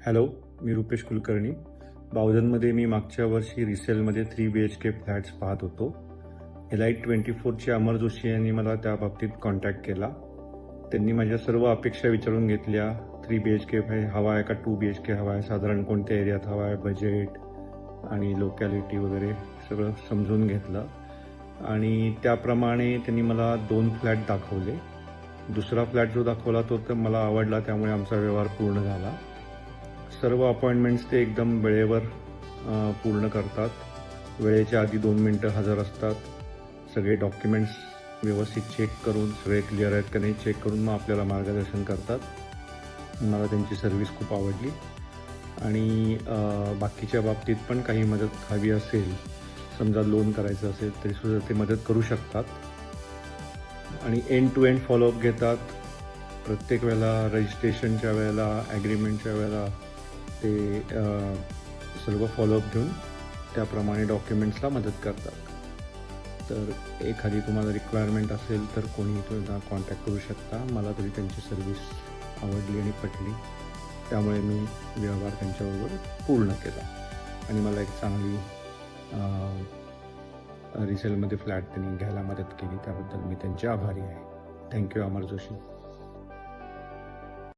Hello, मी रुपेश कुलकर्णी. बावधनमध्ये मी मागच्या वर्षी रिसेलमध्ये 3 BHK flats पाहत होतो. एलाइट 24चे अमर जोशी यांनी मला त्या बाबतीत कॉन्टॅक्ट केला. त्यांनी माझ्या सर्व अपेक्षा विचारून घेतल्या. 3 BHK हवा आहे का 2 BHK हवा आहे, साधारण कोणत्या एरियात हवा आहे, बजेट आणि लोकॅलिटी वगैरे सगळं समजून घेतलं आणि त्याप्रमाणे त्यांनी मला 2 फ्लॅट दाखवले. दुसरा फ्लॅट जो दाखवला तो तर मला आवडला, त्यामुळे आमचा व्यवहार पूर्ण झाला. सर्व अपॉइंटमेंट्स ते एकदम वेळेवर पूर्ण करतात. वेळेच्या आधी 2 मिनटं हजर असतात. सगळे डॉक्युमेंट्स व्यवस्थित चेक करून सगळे क्लिअर आहेत का नाही चेक करून मग आपल्याला मार्गदर्शन करतात. मला त्यांची सर्व्हिस खूप आवडली आणि बाकीच्या बाबतीत पण काही मदत हवी असेल, समजा लोन करायचं असेल तरीसुद्धा ते मदत करू शकतात आणि एंड टू एंड फॉलोअप घेतात. प्रत्येक वेळेला रजिस्ट्रेशनच्या वेळेला, ॲग्रीमेंटच्या वेळेला ते सर्व फॉलोअप घेऊन त्याप्रमाणे डॉक्युमेंट्सला मदत करतात. तर एखादी तुम्हाला रिक्वायरमेंट असेल तर कोणी तुम्हाला कॉन्टॅक्ट करू शकता. मला तरी त्यांची सर्व्हिस आवडली आणि पटली, त्यामुळे मी व्यवहार त्यांच्याबरोबर पूर्ण केला आणि मला एक चांगली रिसेलमध्ये फ्लॅट त्यांनी घ्यायला मदत केली. त्याबद्दल मी त्यांचे आभारी आहे. थँक्यू अमर जोशी.